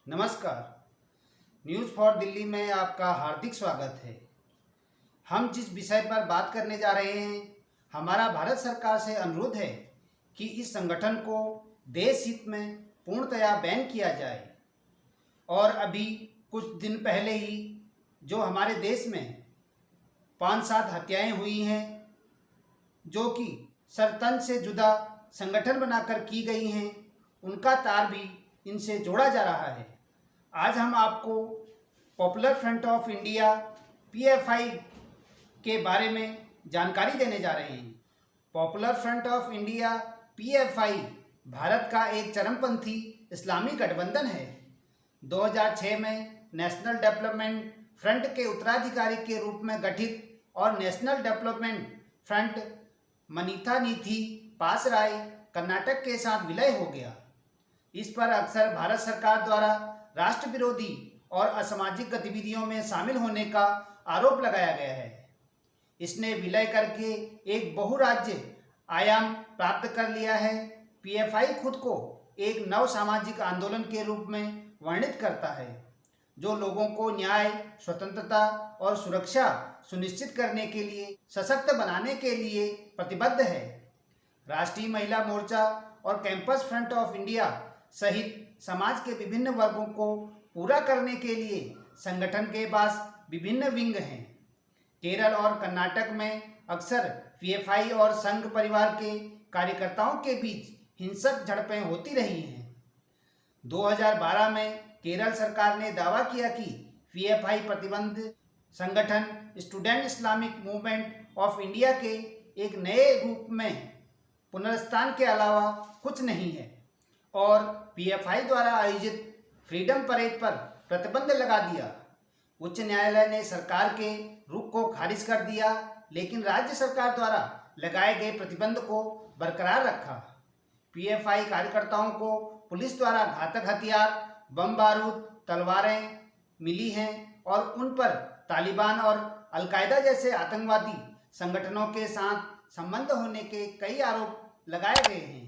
नमस्कार। News for Delhi में आपका हार्दिक स्वागत है। हम जिस विषय पर बात करने जा रहे हैं, हमारा भारत सरकार से अनुरोध है कि इस संगठन को देश हित में पूर्णतया बैन किया जाए। और अभी कुछ दिन पहले ही जो हमारे देश में 5-7 हत्याएं हुई हैं, जो कि सरतंज से जुदा संगठन बनाकर की गई हैं, उनका तार भी इनसे जोड़ा जा रहा है। आज हम आपको popular front of India PFI के बारे में जानकारी देने जा रहे हैं। Popular front of India PFI Bharat का एक चरमपंथी इस्लामी गठबंधन है। 2006 में नेशनल डेवलपमेंट फ्रंट के उत्तराधिकारी के रूप में गठित और national development front Manitha नीथी पासराय Karnataka के साथ विलय हो गया। इस पर अक्सर भारत सरकार द्वारा राष्ट्र विरोधी और असामाजिक गतिविधियों में शामिल होने का आरोप लगाया गया है। इसने विलय करके एक बहुराज्य आयाम प्राप्त कर लिया है। पीएफआई खुद को एक नव सामाजिक आंदोलन के रूप में वर्णित करता है, जो लोगों को न्याय, स्वतंत्रता और सुरक्षा सुनिश्चित करने के लिए सशक्त बनाने के लिए प्रतिबद्ध है। राष्ट्रीय महिला मोर्चा और कैंपस फ्रंट ऑफ इंडिया सहित समाज के विभिन्न वर्गों को पूरा करने के लिए संगठन के पास विभिन्न विंग हैं। केरल और कर्नाटक में अक्सर पीएफआई और संघ परिवार के कार्यकर्ताओं के बीच हिंसक झड़पें होती रही हैं। 2012 में केरल सरकार ने दावा किया कि पीएफआई प्रतिबंध संगठन student Islamic movement of India के एक नए रूप में पुनरुत्थान के अलावा कुछ नहीं है और पीएफआई द्वारा आयोजित फ्रीडम परेड पर प्रतिबंध लगा दिया। उच्च न्यायालय ने सरकार के रुख को खारिज कर दिया, लेकिन राज्य सरकार द्वारा लगाए गए प्रतिबंध को बरकरार रखा। पीएफआई कार्यकर्ताओं को पुलिस द्वारा घातक हथियार, बम बारूद, तलवारें मिली हैं और उन पर तालिबान और अलकायदा जैसे आतंकवादी संगठनों के साथ संबंध होने के कई आरोप लगाए गए हैं।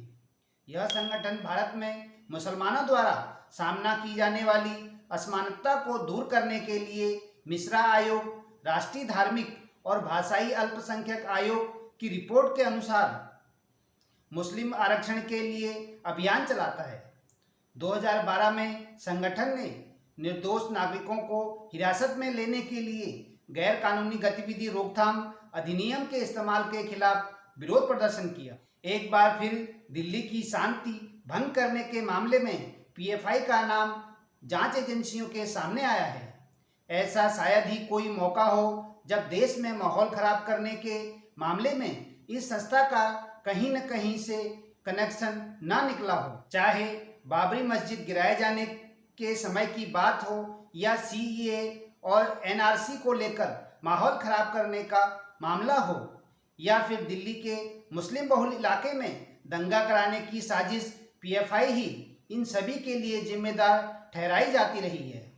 यह संगठन भारत में मुसलमानों द्वारा सामना की जाने वाली असमानता को दूर करने के लिए मिश्रा आयोग, राष्ट्रीय धार्मिक और भाषाई अल्पसंख्यक आयोग की रिपोर्ट के अनुसार मुस्लिम आरक्षण के लिए अभियान चलाता है। 2012 में संगठन ने निर्दोष नागरिकों को हिरासत में लेने के लिए गैर कानूनी गतिविधि रोकथाम अधिनियम के इस्तेमाल के खिलाफ विरोध प्रदर्शन किया। एक बार फिर दिल्ली की शांति भंग करने के मामले में पीएफआई का नाम जांच एजेंसियों के सामने आया है। ऐसा शायद ही कोई मौका हो जब देश में माहौल खराब करने के मामले में इस संस्था का कहीं न कहीं से कनेक्शन ना निकला हो। चाहे बाबरी मस्जिद गिराए जाने के समय की बात हो या सीएए और एनआरसी को लेकर माहौल खराब करने का मामला हो या फिर दिल्ली के मुस्लिम बहुल इलाके में दंगा कराने की साजिश, पीएफआई ही इन सभी के लिए जिम्मेदार ठहराई जाती रही है।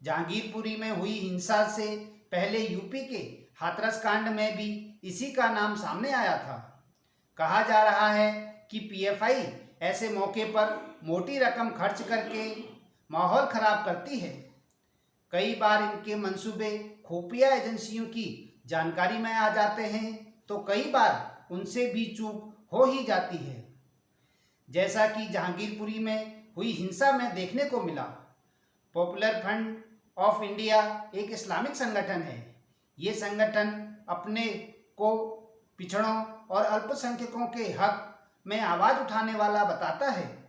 जहांगीरपुरी में हुई हिंसा से पहले यूपी के हाथरस कांड में भी इसी का नाम सामने आया था। कहा जा रहा है कि पीएफआई ऐसे मौके पर मोटी रकम खर्च करके माहौल खराब करती है। कई बार इनके मंसूबे खुफिया एजेंसियों की जानकारी में आ जाते हैं, तो कई बार उनसे भी चूक हो ही जाती है, जैसा कि जहांगीरपुरी में हुई हिंसा में देखने को मिला। पॉपुलर फ्रंट ऑफ इंडिया एक इस्लामिक संगठन है। ये संगठन अपने को पिछड़ों और अल्पसंख्यकों के हक में आवाज़ उठाने वाला बताता है।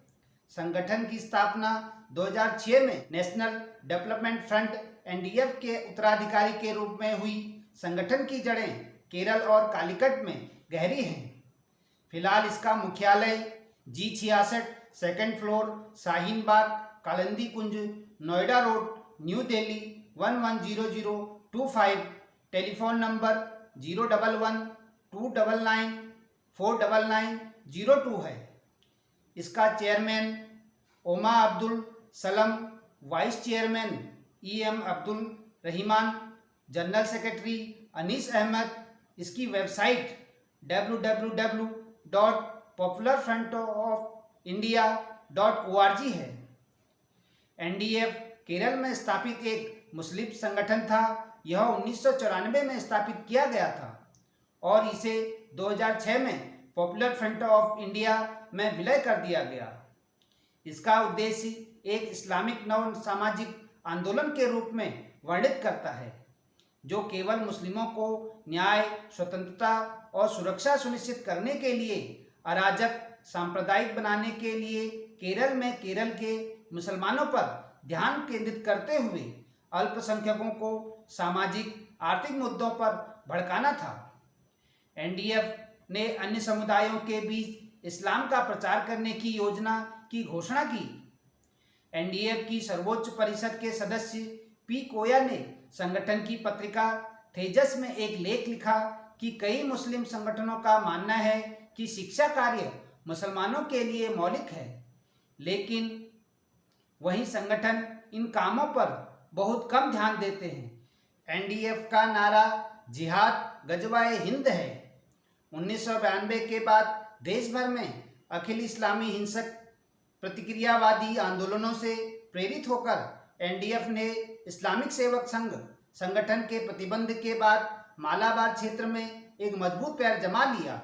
संगठन की स्थापना 2006 में नेशनल डेवलपमेंट फ्रंट एनडीएफ के उत्तराधिकारी के रूप में हुई। संगठन की जड़ें केरल और कालीकट में गहरी हैं। फिलहाल इसका मुख्यालय G66 second floor, Shaheen Bagh, Kalindi Kunj, Noida road, new Delhi 110025, telephone number 011-299-49902 है। इसका chairman Oma Abdul Salam, vice chairman EM Abdul Rahiman, general secretary Anees Ahmad. इसकी वेबसाइट www.popularfrontofindia.org है। एनडीएफ केरल में स्थापित एक मुस्लिम संगठन था। यह 1994 में स्थापित किया गया था और इसे 2006 में पॉपुलर फ्रंट ऑफ इंडिया में विलय कर दिया गया। इसका उद्देश्य एक इस्लामिक नव सामाजिक आंदोलन के रूप में वर्णित करता है, जो केवल मुस्लिमों को न्याय, स्वतंत्रता और सुरक्षा सुनिश्चित करने के लिए अराजक सांप्रदायिक बनाने के लिए केरल में केरल के मुसलमानों पर ध्यान केंद्रित करते हुए अल्पसंख्यकों को सामाजिक आर्थिक मुद्दों पर भड़काना था। एनडीएफ ने अन्य समुदायों के बीच इस्लाम का प्रचार करने की योजना की घोषणा की। एनडीएफ की सर्वोच्च परिषद के सदस्य पी कोया ने संगठन की पत्रिका तेजस में एक लेख लिखा कि कई मुस्लिम संगठनों का मानना है कि शिक्षा कार्य मुसलमानों के लिए मौलिक है, लेकिन वही संगठन इन कामों पर बहुत कम ध्यान देते हैं। एनडीएफ का नारा जिहाद गजवाए हिंद है। 1992 के बाद देश भर में अखिल इस्लामी हिंसक प्रतिक्रियावादी आंदोलनों से प्रेरित होकर एनडीएफ ने इस्लामिक सेवक संघ संगठन के प्रतिबंध के बाद मालाबार क्षेत्र में एक मजबूत पैर जमा लिया।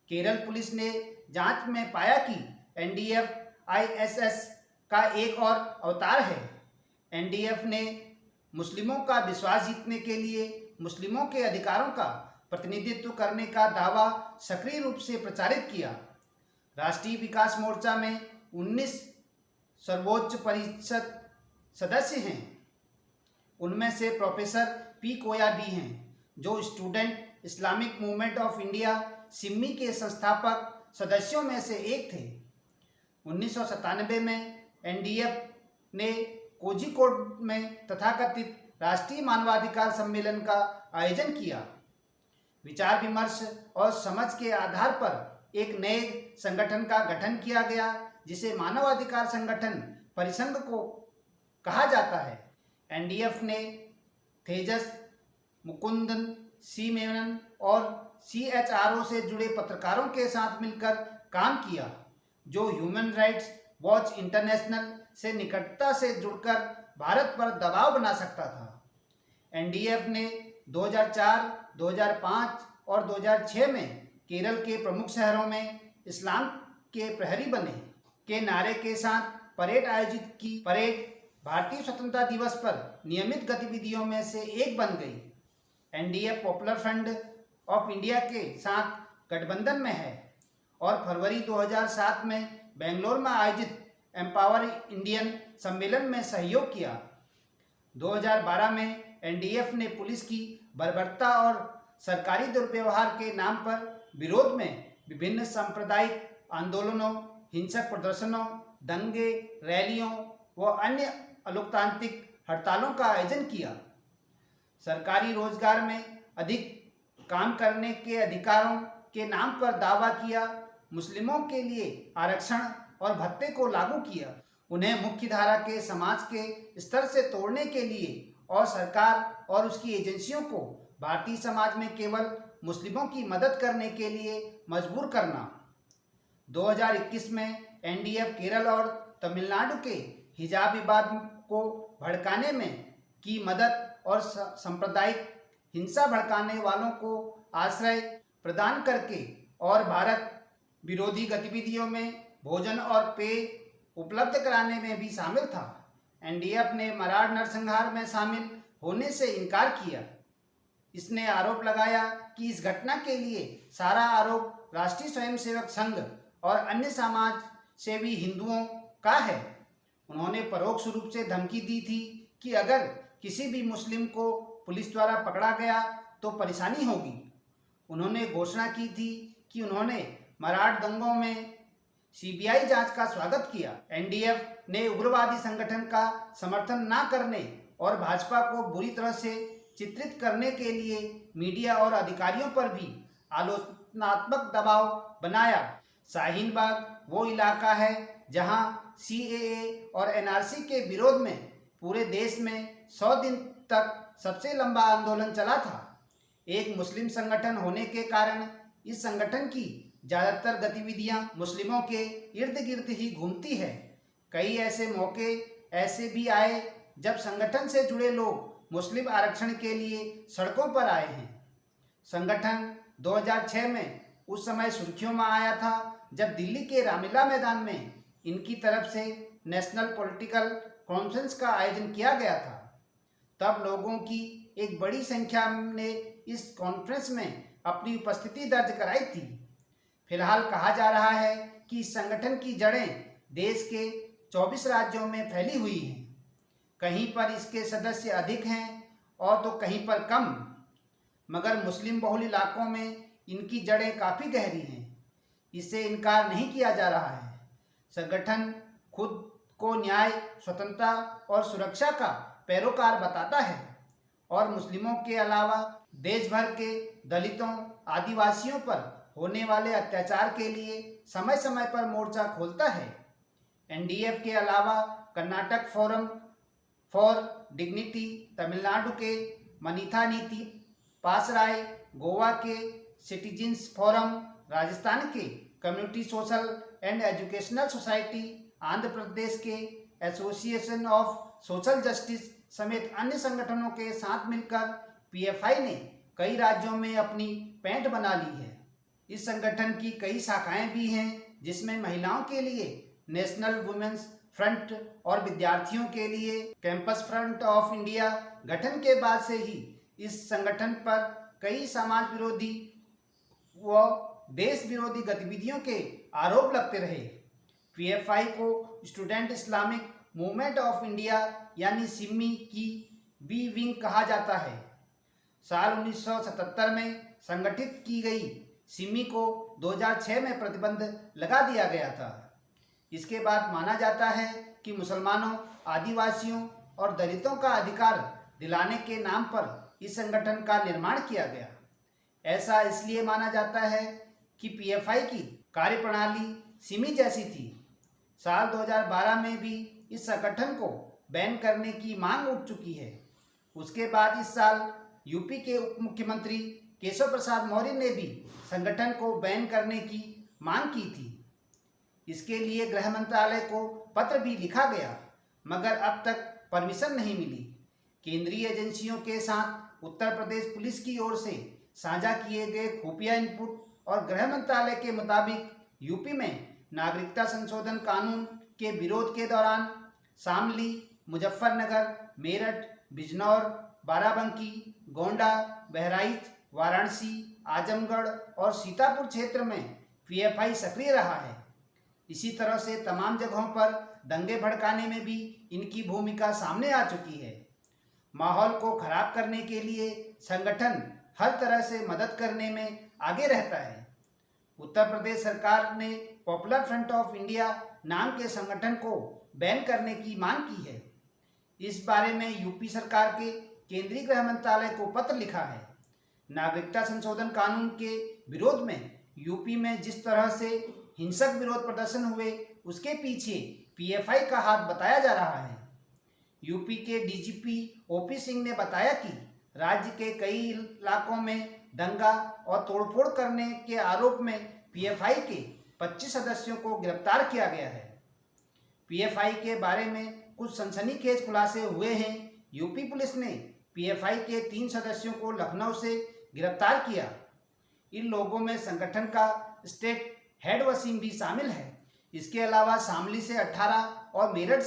केरल पुलिस ने जांच में पाया कि एनडीएफ आईएसएस का एक और अवतार है। एनडीएफ ने मुस्लिमों का विश्वास जीतने के लिए मुस्लिमों के अधिकारों का प्रतिनिधित्व करने का दावा सक्रिय रूप से प्रचारित किया। राष्ट्रीय विकास मोर्चा में 19 सर्वोच्च परिषद सदस्य हैं। उनमें से प्रोफेसर पी कोया भी हैं, जो student Islamic movement of India Simmi के संस्थापक सदस्यों में से एक थे। 1997 में एनडीएफ ने कोझिकोड में तथाकथित राष्ट्रीय मानवाधिकार सम्मेलन का आयोजन किया। विचार विमर्श और समझ के आधार पर एक नए संगठन का गठन किया गया, जिसे मानवाधिकार संगठन परिसंघ को कहा जाता है। एनडीएफ ने तेजस, मुकुंदन, सी मेनन और सीएचआरओ से जुड़े पत्रकारों के साथ मिलकर काम किया, जो ह्यूमन राइट्स वॉच इंटरनेशनल से निकटता से जुड़कर भारत पर दबाव बना सकता था। एनडीएफ ने 2004, 2005 और 2006 में केरल के प्रमुख शहरों में इस्लाम के प्रहरी बने के नारे के साथ परेड आयोजित की। परेड भारतीय स्वतंत्रता दिवस पर नियमित गतिविधियों में से एक बन गई। NDF popular front of India के साथ गठबंधन में है और फरवरी 2007 में बेंगलोर में आयोजित एम्पावर इंडियन सम्मेलन में सहयोग किया। 2012 में एनडीएफ ने पुलिस की बर्बरता और सरकारी दुर्व्यवहार के नाम पर विरोध में विभिन्न सांप्रदायिक आंदोलनों, हिंसक प्रदर्शनों, दंगे, रैलियों व अन्य अलोकतांत्रिक हड़तालों का आयोजन किया। सरकारी रोजगार में अधिक काम करने के अधिकारों के नाम पर दावा किया। मुस्लिमों के लिए आरक्षण और भत्ते को लागू किया। उन्हें मुख्यधारा के समाज के स्तर से तोड़ने के लिए और सरकार और उसकी एजेंसियों को भारतीय समाज में केवल मुस्लिमों की मदद करने के लिए मजबूर करना। 2021 में एनडीएफ केरल और तमिलनाडु के हिजाब विवाद को भड़काने में की मदद और सांप्रदायिक हिंसा भड़काने वालों को आश्रय प्रदान करके और भारत विरोधी गतिविधियों में भोजन और पेय उपलब्ध कराने में भी शामिल था। एनडीएफ ने मराड़ नरसंहार में शामिल होने से इनकार किया। इसने आरोप लगाया कि इस घटना के लिए सारा आरोप राष्ट्रीय स्वयंसेवक संघ और अन्य समाज सेवी हिंदुओं का है। उन्होंने परोक्ष रूप से धमकी दी थी कि अगर किसी भी मुस्लिम को पुलिस द्वारा पकड़ा गया तो परेशानी होगी। उन्होंने घोषणा की थी कि उन्होंने मराठ दंगों में सीबीआई जांच का स्वागत किया। एनडीएफ ने उग्रवादी संगठन का समर्थन न करने और भाजपा को बुरी तरह से चित्रित करने के लिए मीडिया और अधिकारियों पर भी आलोचनात्मक दबाव बनाया। शाहीन बाग वो इलाका है जहां सीएए और एनआरसी के विरोध में पूरे देश में 100 दिन तक सबसे लंबा आंदोलन चला था। एक मुस्लिम संगठन होने के कारण इस संगठन की ज़्यादातर गतिविधियां मुस्लिमों के इर्द गिर्द ही घूमती है। कई ऐसे मौके ऐसे भी आए जब संगठन से जुड़े लोग मुस्लिम आरक्षण के लिए सड़कों पर आए हैं। संगठन 2006 में उस समय सुर्खियों में आया था जब दिल्ली के रामलीला मैदान में इनकी तरफ से नेशनल पॉलिटिकल कॉन्फ्रेंस का आयोजन किया गया था। तब लोगों की एक बड़ी संख्या ने इस कॉन्फ्रेंस में अपनी उपस्थिति दर्ज कराई थी। फिलहाल कहा जा रहा है कि इस संगठन की जड़ें देश के 24 राज्यों में फैली हुई हैं। कहीं पर इसके सदस्य अधिक हैं और तो कहीं पर कम, मगर मुस्लिम बहुल इलाकों में इनकी जड़ें काफ़ी गहरी हैं। इससे इनकार नहीं किया जा रहा है। संगठन खुद को न्याय, स्वतंत्रता और सुरक्षा का पैरोकार बताता है और मुस्लिमों के अलावा देश भर के दलितों, आदिवासियों पर होने वाले अत्याचार के लिए समय समय पर मोर्चा खोलता है। एनडीएफ के अलावा Karnataka forum for dignity, Tamil Nadu के मनीथा नीति पासराय, गोवा के सिटीजन्स फोरम, राजस्थान के community social and educational society, Andhra Pradesh के एसोसिएशन ऑफ सोशल जस्टिस समेत अन्य संगठनों के साथ मिलकर पीएफआई ने कई राज्यों में अपनी पैंठ बना ली है। इस संगठन की कई शाखाएं भी हैं, जिसमें महिलाओं के लिए नेशनल वुमेन्स फ्रंट और विद्यार्थियों के लिए कैंपस फ्रंट ऑफ इंडिया गठन के बाद से ही इस संगठन पर कई समाज विरोधी व देश विरोधी गतिविधियों के आरोप लगते रहे। पीएफआई को student Islamic movement of India यानी सिमी की बी विंग कहा जाता है। साल 1977 में संगठित की गई सिमी को 2006 में प्रतिबंध लगा दिया गया था। इसके बाद माना जाता है कि मुसलमानों, आदिवासियों और दलितों का अधिकार दिलाने के नाम पर इस संगठन का निर्माण किया गया। ऐसा इसलिए माना जाता है कि पीएफआई की कार्यप्रणाली सिमी जैसी थी। साल 2012 में भी इस संगठन को बैन करने की मांग उठ चुकी है। उसके बाद इस साल यूपी के उप मुख्यमंत्री केशव प्रसाद मौर्य ने भी संगठन को बैन करने की मांग की थी। इसके लिए गृह मंत्रालय को पत्र भी लिखा गया, मगर अब तक परमिशन नहीं मिली। केंद्रीय एजेंसियों के साथ उत्तर प्रदेश पुलिस की ओर से साझा किए गए खुफिया इनपुट और गृह मंत्रालय के मुताबिक यूपी में नागरिकता संशोधन कानून के विरोध के दौरान शामली, मुजफ्फरनगर, मेरठ, बिजनौर, बाराबंकी, गोंडा, बहराइच, वाराणसी, आजमगढ़ और सीतापुर क्षेत्र में पीएफआई सक्रिय रहा है। इसी तरह से तमाम जगहों पर दंगे भड़काने में भी इनकी भूमिका सामने आ चुकी है। माहौल को खराब करने के लिए संगठन हर तरह से मदद करने में आगे रहता है। उत्तर प्रदेश सरकार ने पॉपुलर फ्रंट ऑफ इंडिया नाम के संगठन को बैन करने की मांग की है। इस बारे में यूपी सरकार के केंद्रीय गृह मंत्रालय को पत्र लिखा है। नागरिकता संशोधन कानून के विरोध में यूपी में जिस तरह से हिंसक विरोध प्रदर्शन हुए, उसके पीछे पीएफआई का हाथ बताया जा रहा है। यूपी के डीजीपी ओपी सिंह ने बताया कि राज्य के कई इलाकों में दंगा और तोड़फोड़ करने के आरोप में पीएफआई के 25 सदस्यों को गिरफ्तार किया गया है। पीएफआई के बारे में कुछ सनसनीखेज खुलासे हुए हैं। यूपी पुलिस ने पीएफआई के 3 सदस्यों को लखनऊ से गिरफ्तार किया। इन लोगों में संगठन का स्टेट हेड वसीम भी शामिल है। इसके अलावा शामली से 18 और मेरठ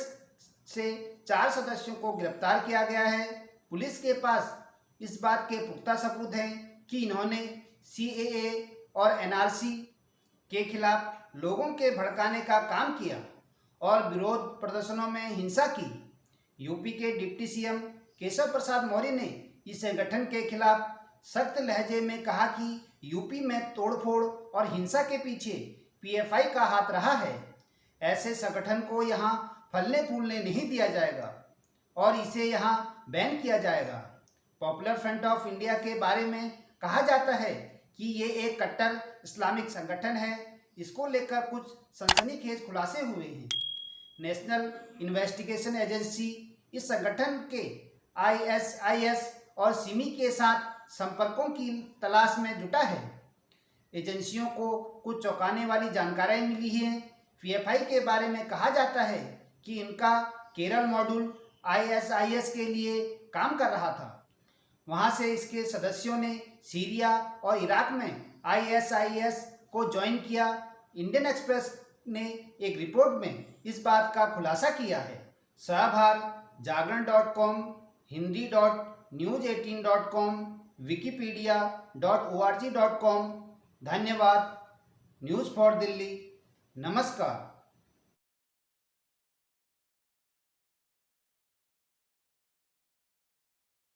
से 4 सदस्यों को गिरफ्तार किया गया है। पुलिस के पास इस बात के पुख्ता सबूत हैं कि इन्होंने सीएए और एनआरसी के खिलाफ लोगों के भड़काने का काम किया और विरोध प्रदर्शनों में हिंसा की। यूपी के डिप्टी सीएम केशव प्रसाद मौर्य ने इस संगठन के खिलाफ सख्त लहजे में कहा कि यूपी में तोड़फोड़ और हिंसा के पीछे पीएफआई का हाथ रहा है। ऐसे संगठन को यहाँ फलने फूलने नहीं दिया जाएगा और इसे यहाँ बैन किया जाएगा। पॉपुलर फ्रंट ऑफ इंडिया के बारे में कहा जाता है कि ये एक कट्टर इस्लामिक संगठन है। इसको लेकर कुछ सनसनीखेज खुलासे हुए हैं। नेशनल इन्वेस्टिगेशन एजेंसी इस संगठन के आईएसआईएस और सिमी के साथ संपर्कों की तलाश में जुटा है। एजेंसियों को कुछ चौंकाने वाली जानकारी मिली है। पीएफआई के बारे में कहा जाता है कि इनका केरल मॉड्यूल ISIS के लिए काम कर रहा था। वहां से इसके सदस्यों ने सीरिया और इराक में ISIS को ज्वाइन किया। इंडियन एक्सप्रेस ने एक रिपोर्ट में इस बात का खुलासा किया है। सहभार जागरण.com, hindi.news18.com, wikipedia.org.com। धन्यवाद। News for Delhi. नमस्कार।